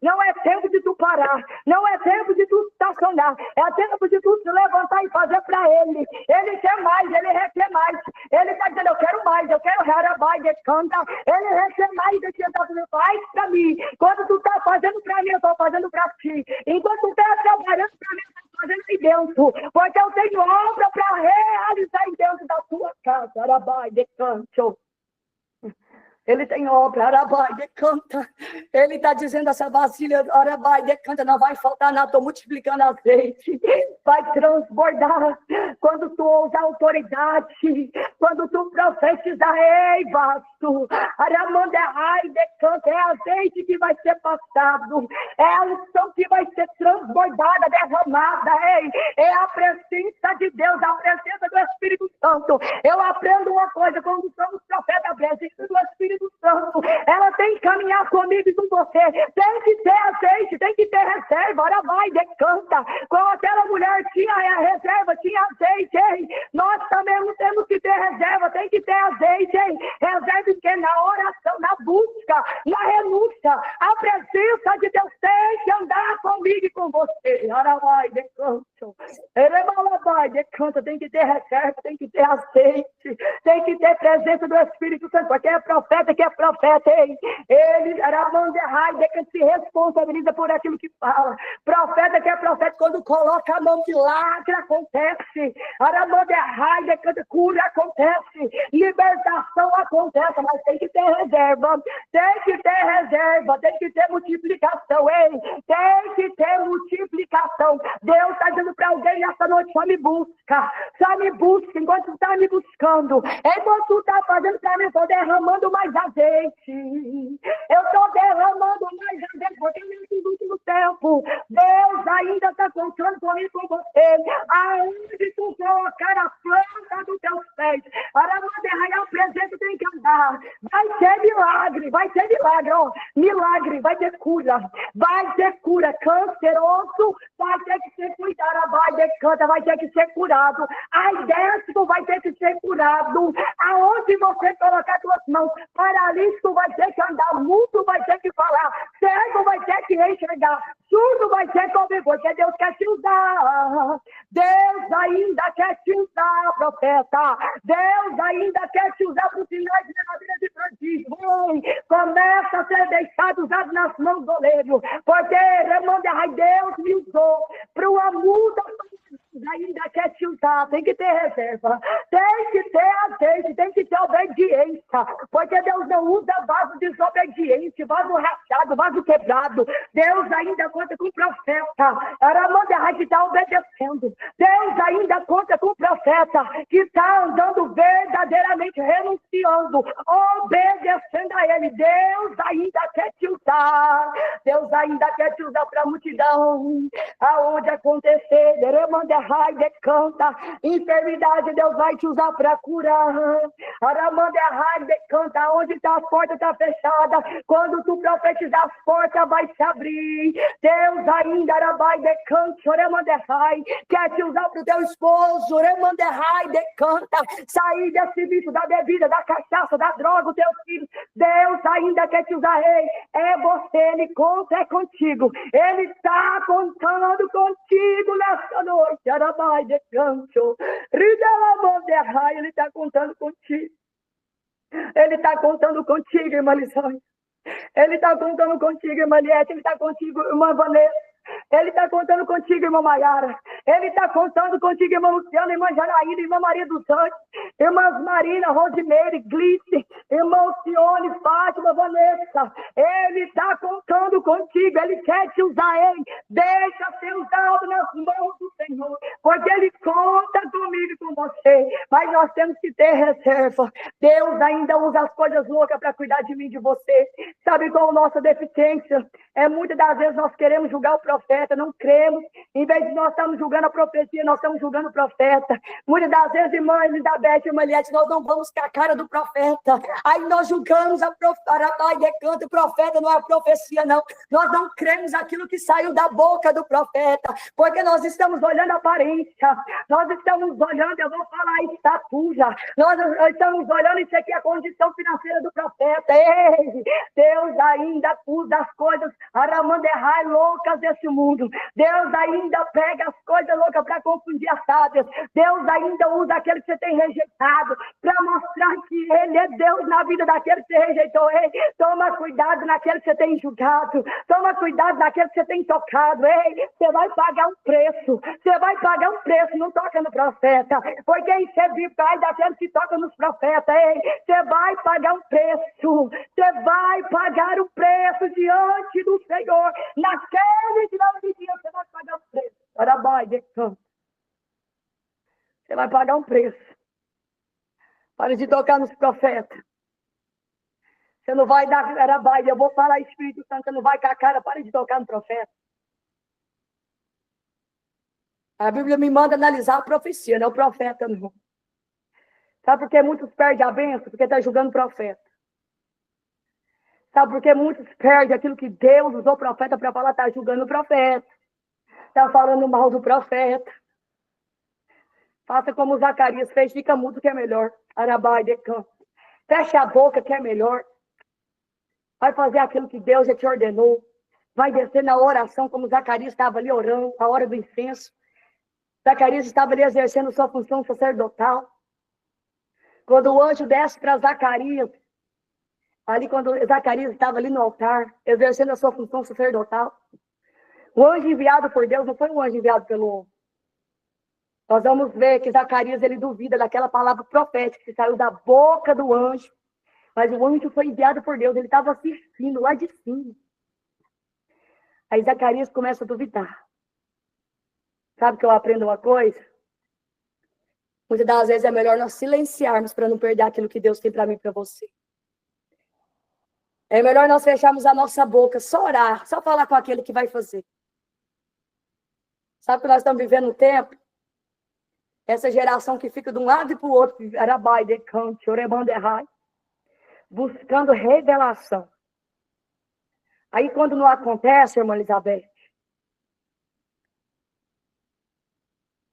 Não é tempo de tu parar. Não é tempo de tu estacionar. É tempo de tu se levantar e fazer para ele. Ele quer mais, ele requer mais. Ele está dizendo, eu quero mais, eu quero Harabai, canta. Ele requer mais do que eu estou fazendo. Faz para mim. Quando tu está fazendo para mim, eu estou fazendo para ti. Enquanto tu está trabalhando para mim, eu estou fazendo aí dentro. Porque eu tenho obra para realizar aí dentro da tua casa. Harabai, canto. Ele tem obra, Arabai, decanta. Ele está dizendo essa vasilha, Arabai, decanta, não vai faltar nada, estou multiplicando azeite. Vai transbordar. Quando tu usar autoridade, quando tu profetizar, ei, vasto. Aramandai, decanta, é azeite que vai ser passado. É a unção que vai ser transbordada, derramada, ei. É a presença de Deus, a presença do Espírito Santo. Eu aprendo uma coisa, quando somos profetas, a presença do Espírito Santo, ela tem que caminhar comigo e com você. Tem que ter azeite, tem que ter reserva. Ora vai, decanta. Como aquela mulher tinha a reserva, tinha azeite, hein? Nós também não temos que ter reserva, tem que ter azeite, hein? Reserva que na oração, na busca, na renúncia, a presença de Deus tem que andar comigo e com você. Ora vai, decanta. Vai, decanta, tem que ter reserva, tem que ter azeite, tem que ter presença do Espírito Santo, porque é profeta que é profeta, hein? Ele era manderrai, que se responsabiliza por aquilo que fala. Profeta que é profeta, quando coloca a mão, milagre acontece. Aramanderrai, que cura acontece. Libertação acontece, mas tem que ter reserva. Tem que ter reserva, tem que ter multiplicação, hein? Tem que ter multiplicação. Deus está dizendo para alguém essa noite, só me busca. Só me busca, enquanto tu está me buscando. Enquanto tu está fazendo para mim, eu estou derramando mais azeite. Eu estou derramando mais azeite, porque nesse último tempo, Deus ainda está contando comigo com você. Aonde tu colocar a planta dos teus pés, para não derramar o presente, tem que andar. Vai ter milagre, ó. Milagre, vai ter cura. Vai ter cura. Canceroso, vai ter que ser cuidado. Vai ter que ser curado. Aí dentro vai ter que ser curado. Aonde você colocar suas mãos, paralítico vai ter que andar, mudo vai ter que falar, cego vai ter que enxergar, surdo vai ter que ouvir, porque Deus quer te usar. Deus ainda quer te usar, profeta. Deus ainda quer te usar para os sinais de maravilhas e prodígios. Começa a ser deixado usado nas mãos do oleiro, porque Deus me usou para uma muda. Ainda quer te usar, tem que ter reserva, tem que ter azeite, tem que ter obediência, porque Deus não usa vaso desobediente, vaso rachado, vaso quebrado. Deus ainda conta com o profeta, Aramandai, que está obedecendo. Deus ainda conta com o profeta que está andando verdadeiramente, renunciando, obedecendo a ele. Deus ainda quer te usar, Deus ainda quer te usar para a multidão, aonde acontecer, decanta, enfermidade, Deus vai te usar para curar. Decanta, onde está as portas, está fechada. Quando tu profetizar, as portas vai se abrir. Deus ainda quer te usar para o teu esposo. Decanta, sair desse vício da bebida, da cachaça, da droga, o teu filho. Deus ainda quer te usar, rei. É você, ele conta, é contigo. Ele está contando contigo nessa noite. Ele está contando contigo. Ele está contando contigo, irmã Lisânia. Ele está contando contigo, irmã Liette. Ele está contigo, irmã Vanessa. Ele está contando contigo, irmã Maiara. Ele está contando contigo, irmã Luciana, irmã Janaína, irmã Maria dos Santos, irmãs Marina, Rosimeire, Glice, irmão Cione, Fátima, Vanessa. Ele está contando contigo, Ele quer te usar, ei. Deixa ser usado nas mãos do Senhor, porque Ele conta comigo e com você, mas nós temos que ter reserva. Deus ainda usa as coisas loucas para cuidar de mim e de você. Sabe qual é a nossa deficiência? Muitas das vezes nós queremos julgar o profeta, não cremos. Em vez de nós estarmos julgando a profecia, nós estamos julgando o profeta. Muitas das vezes, irmã Elizabeth e irmã Eliette, nós não vamos com a cara do profeta. Aí nós julgamos a profeta, o profeta não é a profecia, não. Nós não cremos aquilo que saiu da boca do profeta, porque nós estamos olhando a aparência. Nós estamos olhando, eu vou falar, está suja. Nós estamos olhando, isso aqui é a condição financeira do profeta. Ei, Deus ainda usa as coisas aramanderrai loucas desse mundo. Deus ainda pega as coisas loucas para confundir as sábias. Deus ainda usa aquele que você tem rejeitado para mostrar que Ele é Deus na vida daquele que você rejeitou. Ei, toma cuidado naquele que você tem julgado. Toma cuidado naquele que você tem tocado. Ei, você vai pagar um preço. Você vai pagar um preço. Não toca no profeta. Porque isso é pai daquele que toca nos profetas. Ei, você vai pagar um preço. Você vai pagar um preço diante do Senhor. Naquele final de dia você vai pagar um preço. Você vai pagar um preço. Para de tocar nos profetas. Você não vai dar arabai. Eu vou falar Espírito Santo, você não vai com a cara. Para de tocar no profeta. A Bíblia me manda analisar a profecia, não é o profeta, não. Sabe por que muitos perdem a bênção? Porque está julgando o profeta. Sabe por que muitos perdem aquilo que Deus usou o profeta para falar? Está julgando o profeta. Está falando mal do profeta. Faça como Zacarias fez, fica mudo que é melhor. Arabai de campo. Fecha a boca que é melhor. Vai fazer aquilo que Deus já te ordenou. Vai descer na oração, como Zacarias estava ali orando, a hora do incenso. Zacarias estava ali exercendo sua função sacerdotal. Quando o anjo desce para Zacarias, ali quando Zacarias estava ali no altar, exercendo a sua função sacerdotal, o anjo enviado por Deus não foi um anjo enviado pelo homem. Nós vamos ver que Zacarias, ele duvida daquela palavra profética que saiu da boca do anjo, mas o anjo foi enviado por Deus, ele estava assistindo lá de cima. Aí Zacarias começa a duvidar. Sabe que eu aprendo uma coisa? Muitas das vezes é melhor nós silenciarmos para não perder aquilo que Deus tem para mim e para você. É melhor nós fecharmos a nossa boca, só orar, só falar com aquele que vai fazer. Sabe que nós estamos vivendo um tempo? Essa geração que fica de um lado e para o outro, buscando revelação. Aí quando não acontece, irmã Elizabeth,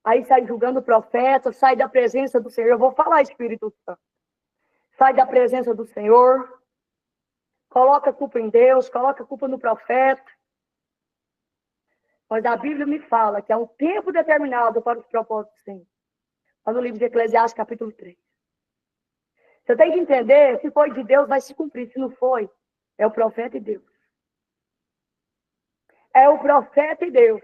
aí sai julgando o profeta, sai da presença do Senhor. Eu vou falar, Espírito Santo. Sai da presença do Senhor. Coloca a culpa em Deus, coloca a culpa no profeta. Mas a Bíblia me fala que há um tempo determinado para os propósitos do Senhor. Lá no livro de Eclesiastes, capítulo 3. Você tem que entender, se foi de Deus, vai se cumprir. Se não foi, é o profeta e Deus. É o profeta e Deus.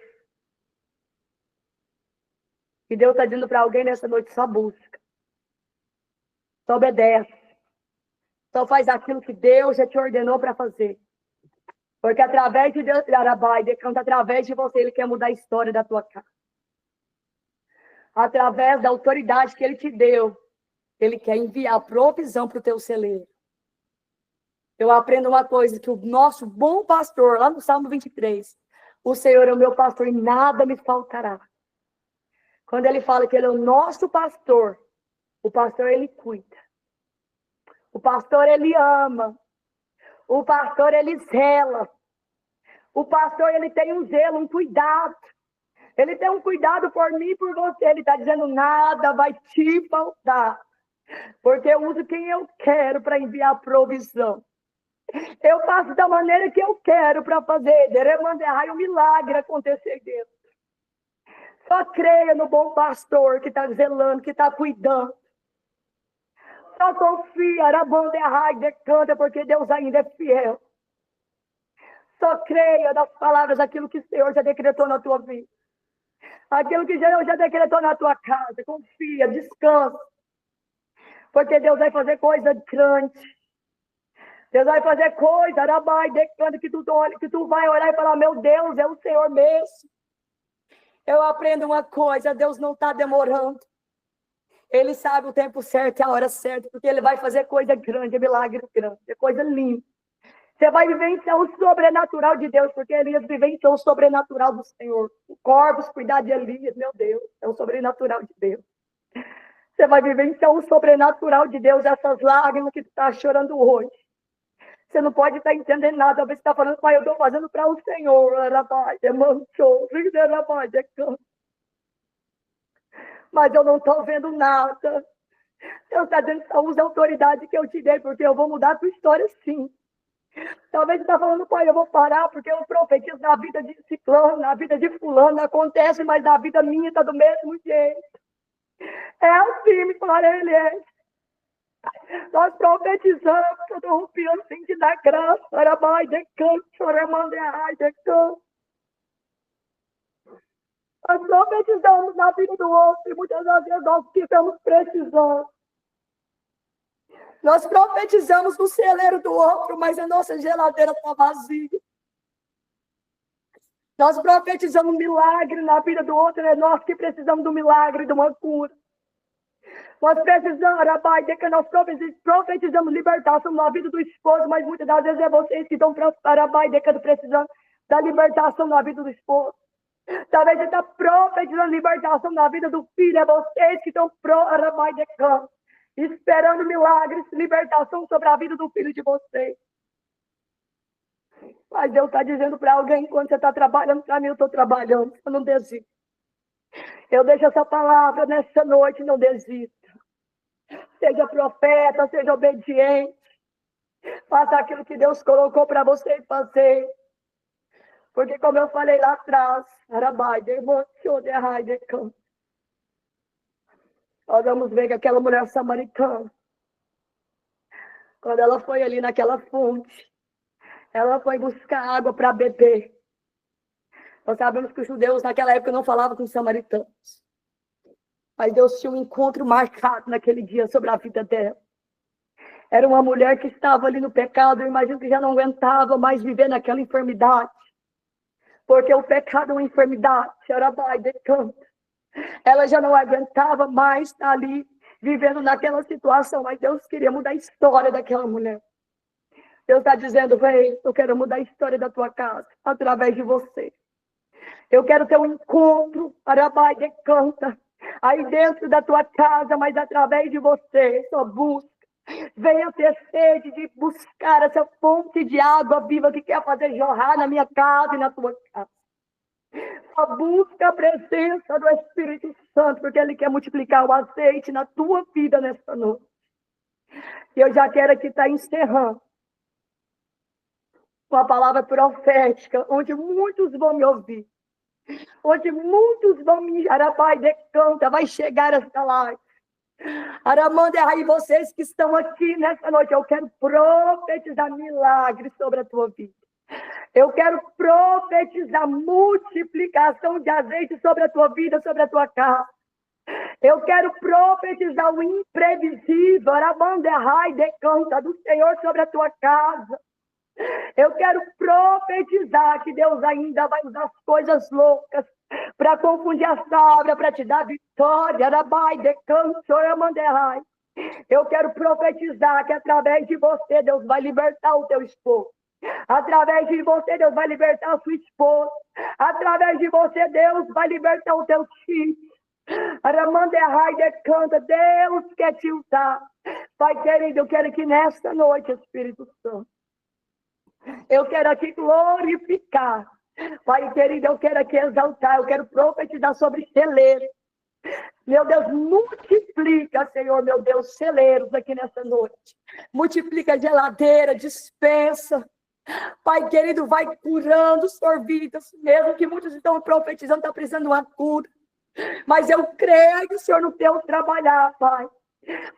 E Deus está dizendo para alguém nessa noite, só busca. Só obedece. Só faz aquilo que Deus já te ordenou para fazer. Porque através de Deus, através de você, Ele quer mudar a história da tua casa. Através da autoridade que Ele te deu, Ele quer enviar provisão para o teu celeiro. Eu aprendo uma coisa, que o nosso bom pastor, lá no Salmo 23, o Senhor é o meu pastor e nada me faltará. Quando Ele fala que Ele é o nosso pastor, o pastor, Ele cuida. O pastor, Ele ama. O pastor, Ele zela. O pastor, Ele tem um zelo, um cuidado. Ele tem um cuidado por mim e por você. Ele está dizendo, nada vai te faltar. Porque eu uso quem eu quero para enviar provisão. Eu faço da maneira que eu quero para fazer. O milagre acontecer dentro. Só creia no bom pastor que está zelando, que está cuidando. Só confia, canta, porque Deus ainda é fiel. Só creia nas palavras, aquilo que o Senhor já decretou na tua vida. Aquilo que Deus já decretou na tua casa. Confia, descansa. Porque Deus vai fazer coisa grande. Deus vai fazer coisa, Arabai, declando que tu vai orar e falar, meu Deus, é o Senhor mesmo. Eu aprendo uma coisa, Deus não está demorando. Ele sabe o tempo certo e a hora certa, porque Ele vai fazer coisa grande, milagre grande, coisa linda. Você vai vivenciar o sobrenatural de Deus, porque Elias vivenciou o sobrenatural do Senhor. O Corvos cuidar de Elias, meu Deus, é o sobrenatural de Deus. Você vai vivenciar o sobrenatural de Deus, essas lágrimas que tu está chorando hoje. Você não pode estar entendendo nada. Talvez você está falando, pai, eu estou fazendo para o Senhor. Mas eu não estou vendo nada. Deus está dizendo, usa a autoridade que eu te dei, porque eu vou mudar a tua história sim. Talvez você está falando, pai, eu vou parar, porque eu profetizo na vida de ciclano, na vida de fulano, acontece, mas na vida minha está do mesmo jeito. É assim, para ele é. Nós profetizamos, eu estou rompindo assim da graça, para mais de canto, choramando de canto. Nós profetizamos na vida do outro e muitas vezes nós ficamos precisando. Nós profetizamos no celeiro do outro, mas a nossa geladeira está vazia. Nós profetizamos um milagre na vida do outro, é nós que precisamos do milagre, de uma cura. Nós precisamos, Rabai, que nós profetizamos libertação na vida do esposo, mas muitas das vezes é vocês que estão precisando da libertação na vida do esposo. Talvez você está profetizando libertação na vida do filho, é vocês que estão esperando milagres, libertação sobre a vida do filho de vocês. Mas Deus está dizendo para alguém, quando você está trabalhando para mim, eu estou trabalhando, eu não desisto. Eu deixo essa palavra nessa noite, não desista. Seja profeta, seja obediente. Faça aquilo que Deus colocou para você fazer. Porque como eu falei lá atrás, nós vamos ver que aquela mulher samaritana, quando ela foi ali naquela fonte, ela foi buscar água para beber. Nós sabemos que os judeus naquela época não falavam com os samaritanos. Mas Deus tinha um encontro marcado naquele dia sobre a vida dela. Era uma mulher que estava ali no pecado, eu imagino que já não aguentava mais viver naquela enfermidade. Porque o pecado é uma enfermidade. Ela já não aguentava mais estar ali, vivendo naquela situação. Mas Deus queria mudar a história daquela mulher. Deus está dizendo, vem, eu quero mudar a história da tua casa, através de você. Eu quero ter um encontro, aí dentro da tua casa, mas através de você, só busca. Venha ter sede de buscar essa fonte de água viva que quer fazer jorrar na minha casa e na tua casa. Só busca a presença do Espírito Santo, porque Ele quer multiplicar o azeite na tua vida nessa noite. E eu já quero aqui estar encerrando com a palavra profética, onde muitos vão me ouvir. Onde muitos vão me Arabai decanta, vai chegar essa live. Aramanda, aí vocês que estão aqui nessa noite, eu quero profetizar milagres sobre a tua vida. Eu quero profetizar multiplicação de azeite sobre a tua vida, sobre a tua casa. Eu quero profetizar o imprevisível, Aramanda, decanta do Senhor sobre a tua casa. Eu quero profetizar que Deus ainda vai usar as coisas loucas para confundir a sabra, para te dar vitória. Eu quero profetizar que através de você Deus vai libertar o teu esposo. Através de você Deus vai libertar a sua esposa. Através de você Deus vai libertar o teu filho. Deus quer te usar. Pai querido, eu quero que nesta noite, Espírito Santo, eu quero aqui glorificar. Pai querido, eu quero aqui exaltar. Eu quero profetizar sobre celeiros. Meu Deus, multiplica, Senhor, meu Deus, celeiros aqui nessa noite. Multiplica geladeira, dispensa. Pai querido, vai curando os vidas. Mesmo que muitos estão profetizando, estão precisando de uma cura. Mas eu creio que o Senhor no teu trabalhar, Pai.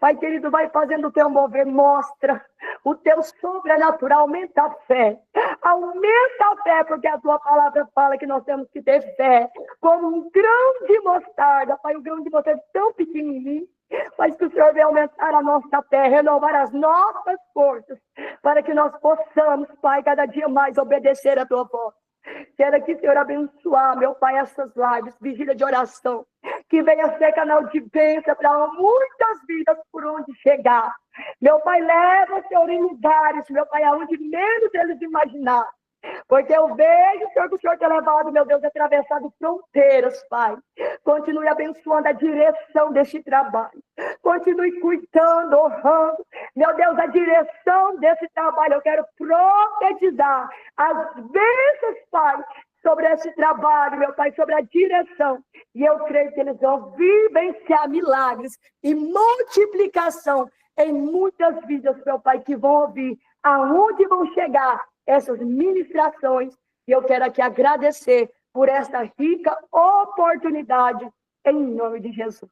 Pai querido, vai fazendo o teu mover, mostra o teu sobrenatural, aumenta a fé. Aumenta a fé, porque a tua palavra fala que nós temos que ter fé. Como um grão de mostarda, Pai, um grão de mostarda tão pequenininho. mas que o Senhor venha aumentar a nossa fé, renovar as nossas forças, para que nós possamos, Pai, cada dia mais obedecer a tua voz. Quero aqui, Senhor, abençoar, meu Pai, essas lives, vigília de oração, que venha ser canal de bênção para muitas vidas por onde chegar. Meu Pai, leva, Senhor, em lugares, meu Pai, aonde menos eles imaginar. Porque eu vejo, Senhor, que o Senhor tem levado, meu Deus, atravessado fronteiras, Pai. Continue abençoando a direção deste trabalho. Continue cuidando, honrando. Meu Deus, a direção desse trabalho. Eu quero profetizar as bênçãos, Pai, sobre esse trabalho, meu Pai, sobre a direção. E eu creio que eles vão vivenciar milagres e multiplicação em muitas vidas, meu Pai, que vão ouvir aonde vão chegar essas ministrações. E eu quero aqui agradecer por esta rica oportunidade, em nome de Jesus.